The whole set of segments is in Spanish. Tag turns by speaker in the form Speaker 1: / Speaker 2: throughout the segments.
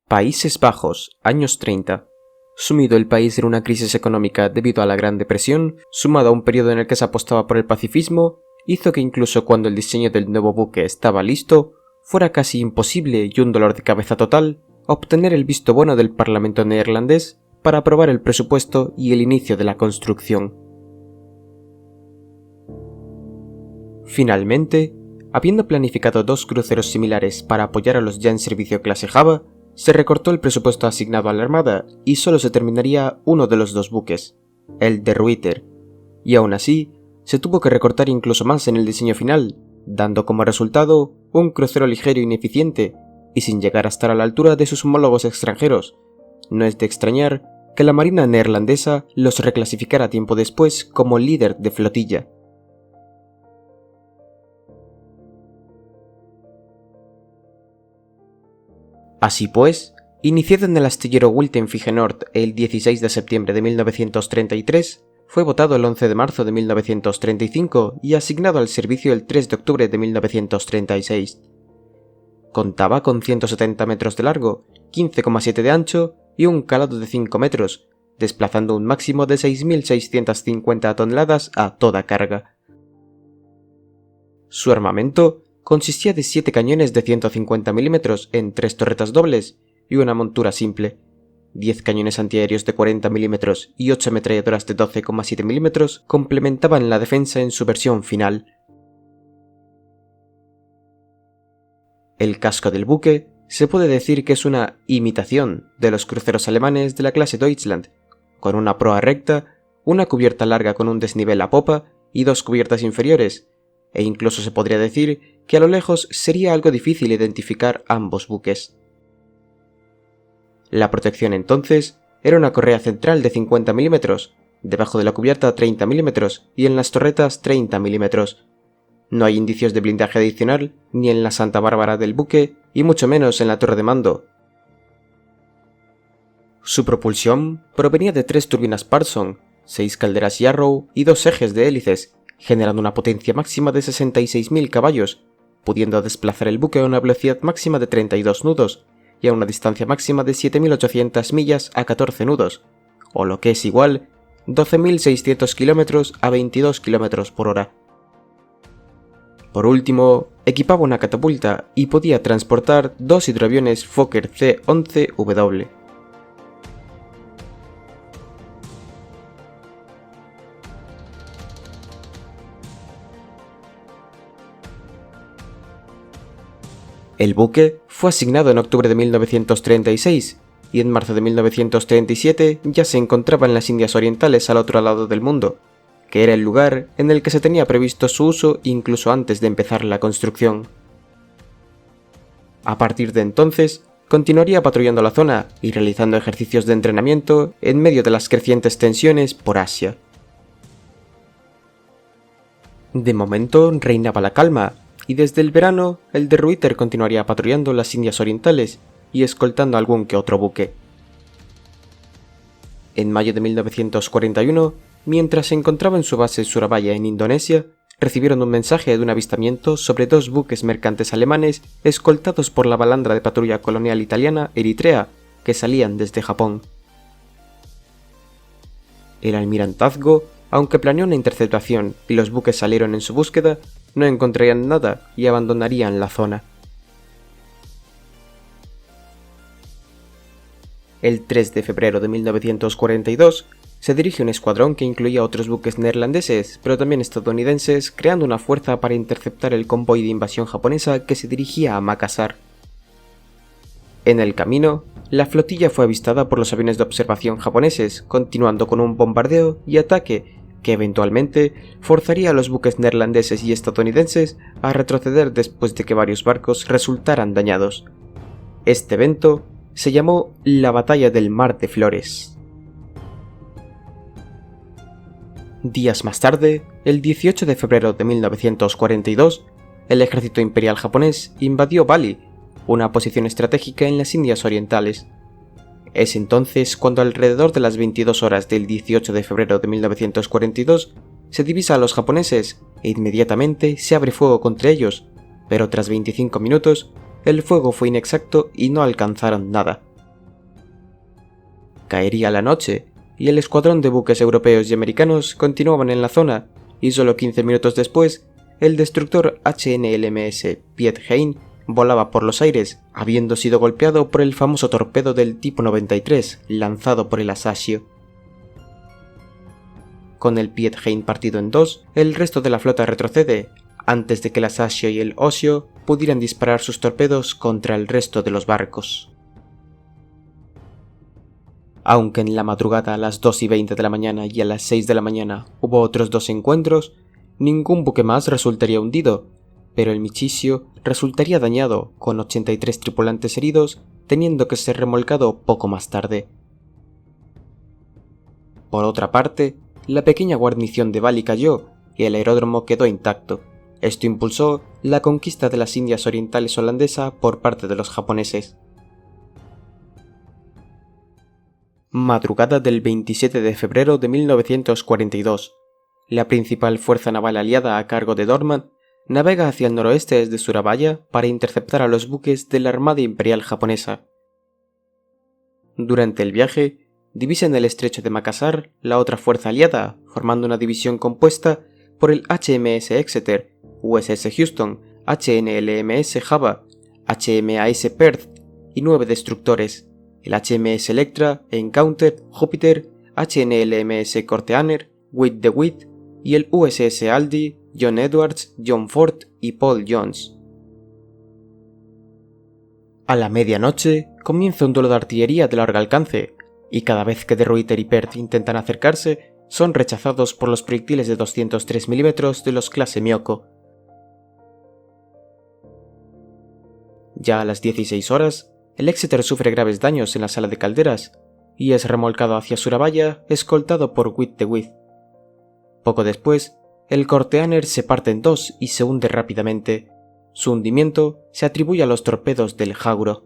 Speaker 1: Países Bajos, años 30. Sumido el país en una crisis económica debido a la Gran Depresión, sumado a un periodo en el que se apostaba por el pacifismo, hizo que incluso cuando el diseño del nuevo buque estaba listo, fuera casi imposible y un dolor de cabeza total obtener el visto bueno del Parlamento neerlandés para aprobar el presupuesto y el inicio de la construcción. Finalmente, habiendo planificado 2 cruceros similares para apoyar a los ya en servicio clase Java, se recortó el presupuesto asignado a la Armada y solo se terminaría uno de los 2 buques, el De Ruyter, y aún así, se tuvo que recortar incluso más en el diseño final, dando como resultado un crucero ligero e ineficiente y sin llegar a estar a la altura de sus homólogos extranjeros. No es de extrañar que la Marina neerlandesa los reclasificara tiempo después como líder de flotilla. Así pues, iniciado en el astillero Wilton Fijenoord el 16 de septiembre de 1933, fue votado el 11 de marzo de 1935 y asignado al servicio el 3 de octubre de 1936. Contaba con 170 metros de largo, 15,7 de ancho y un calado de 5 metros, desplazando un máximo de 6.650 toneladas a toda carga. Su armamento consistía de 7 cañones de 150 mm en 3 torretas dobles y una montura simple, 10 cañones antiaéreos de 40 mm y 8 ametralladoras de 12,7 mm complementaban la defensa en su versión final. El casco del buque se puede decir que es una imitación de los cruceros alemanes de la clase Deutschland, con una proa recta, una cubierta larga con un desnivel a popa y 2 cubiertas inferiores, e incluso se podría decir que a lo lejos sería algo difícil identificar ambos buques. La protección entonces era una correa central de 50 mm, debajo de la cubierta 30 mm y en las torretas 30 mm. No hay indicios de blindaje adicional ni en la Santa Bárbara del buque y mucho menos en la torre de mando. Su propulsión provenía de 3 turbinas Parsons, 6 calderas Yarrow y 2 ejes de hélices, generando una potencia máxima de 66.000 caballos, pudiendo desplazar el buque a una velocidad máxima de 32 nudos y a una distancia máxima de 7.800 millas a 14 nudos, o lo que es igual, 12.600 km a 22 km por hora. Por último, equipaba una catapulta y podía transportar 2 hidroaviones Fokker C-11W. El buque fue asignado en octubre de 1936 y en marzo de 1937 ya se encontraba en las Indias Orientales al otro lado del mundo, que era el lugar en el que se tenía previsto su uso incluso antes de empezar la construcción. A partir de entonces, continuaría patrullando la zona y realizando ejercicios de entrenamiento en medio de las crecientes tensiones por Asia. De momento reinaba la calma, y desde el verano el De Ruyter continuaría patrullando las Indias Orientales y escoltando algún que otro buque. En mayo de 1941, mientras se encontraba en su base Surabaya en Indonesia, recibieron un mensaje de un avistamiento sobre 2 buques mercantes alemanes escoltados por la balandra de patrulla colonial italiana Eritrea que salían desde Japón. El almirantazgo, aunque planeó una interceptación y los buques salieron en su búsqueda, no encontrarían nada y abandonarían la zona. El 3 de febrero de 1942 se dirige un escuadrón que incluía otros buques neerlandeses, pero también estadounidenses, creando una fuerza para interceptar el convoy de invasión japonesa que se dirigía a Makassar. En el camino, la flotilla fue avistada por los aviones de observación japoneses, continuando con un bombardeo y ataque que eventualmente forzaría a los buques neerlandeses y estadounidenses a retroceder después de que varios barcos resultaran dañados. Este evento se llamó la Batalla del Mar de Flores. Días más tarde, el 18 de febrero de 1942, el ejército imperial japonés invadió Bali, una posición estratégica en las Indias Orientales. Es entonces cuando alrededor de las 22 horas del 18 de febrero de 1942 se divisa a los japoneses e inmediatamente se abre fuego contra ellos, pero tras 25 minutos el fuego fue inexacto y no alcanzaron nada. Caería la noche, y el escuadrón de buques europeos y americanos continuaban en la zona, y solo 15 minutos después, el destructor HNLMS Piet Hein volaba por los aires, habiendo sido golpeado por el famoso torpedo del tipo 93 lanzado por el Asashio. Con el Piet Hein partido en dos, el resto de la flota retrocede, antes de que el Asashio y el Osio pudieran disparar sus torpedos contra el resto de los barcos. Aunque en la madrugada a las 2:20 de la mañana y a las 6 de la mañana hubo otros dos encuentros, ningún buque más resultaría hundido, pero el Michisio resultaría dañado, con 83 tripulantes heridos, teniendo que ser remolcado poco más tarde. Por otra parte, la pequeña guarnición de Bali cayó y el aeródromo quedó intacto. Esto impulsó la conquista de las Indias Orientales holandesa por parte de los japoneses. Madrugada del 27 de febrero de 1942. La principal fuerza naval aliada a cargo de Dohrmann navega hacia el noroeste desde Surabaya para interceptar a los buques de la Armada Imperial japonesa. Durante el viaje, divisa en el estrecho de Makassar la otra fuerza aliada, formando una división compuesta por el HMS Exeter, USS Houston, HNLMS Java, HMAS Perth y 9 destructores, el HMS Electra, Encounter, Júpiter, HNLMS Corteaner, With the Wit y el USS Aldie, John Edwards, John Ford y Paul Jones. A la medianoche comienza un duelo de artillería de largo alcance, y cada vez que De Ruyter y Perth intentan acercarse, son rechazados por los proyectiles de 203 mm de los clase Myoko. Ya a las 16 horas, el Exeter sufre graves daños en la sala de calderas y es remolcado hacia Surabaya escoltado por With the Wit. Poco después, el Corteaner se parte en dos y se hunde rápidamente. Su hundimiento se atribuye a los torpedos del Haguro.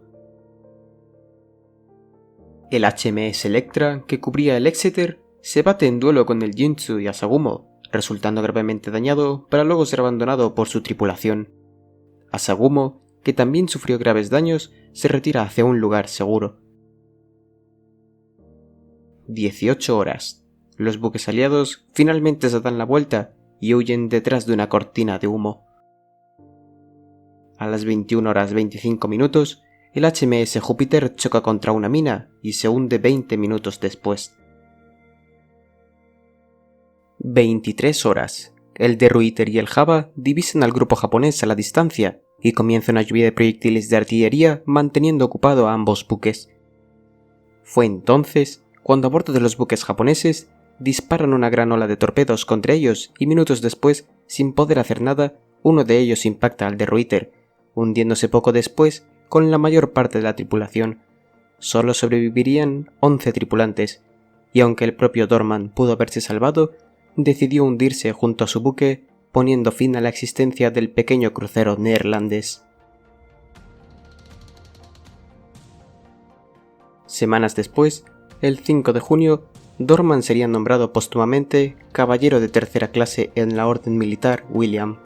Speaker 1: El HMS Electra, que cubría el Exeter, se bate en duelo con el Jinzu y Asagumo, resultando gravemente dañado para luego ser abandonado por su tripulación. Asagumo, que también sufrió graves daños, se retira hacia un lugar seguro. 18 horas. Los buques aliados finalmente se dan la vuelta y huyen detrás de una cortina de humo. A las 21 horas 25 minutos, el HMS Júpiter choca contra una mina y se hunde 20 minutos después. 23 horas. El De Ruyter y el Java divisan al grupo japonés a la distancia y comienza una lluvia de proyectiles de artillería manteniendo ocupado a ambos buques. Fue entonces cuando a bordo de los buques japoneses disparan una gran ola de torpedos contra ellos y minutos después, sin poder hacer nada, uno de ellos impacta al De Ruyter, hundiéndose poco después con la mayor parte de la tripulación. Solo sobrevivirían 11 tripulantes, y aunque el propio Dohrmann pudo haberse salvado, decidió hundirse junto a su buque, poniendo fin a la existencia del pequeño crucero neerlandés. Semanas después, el 5 de junio, Dohrmann sería nombrado póstumamente caballero de tercera clase en la Orden Militar William.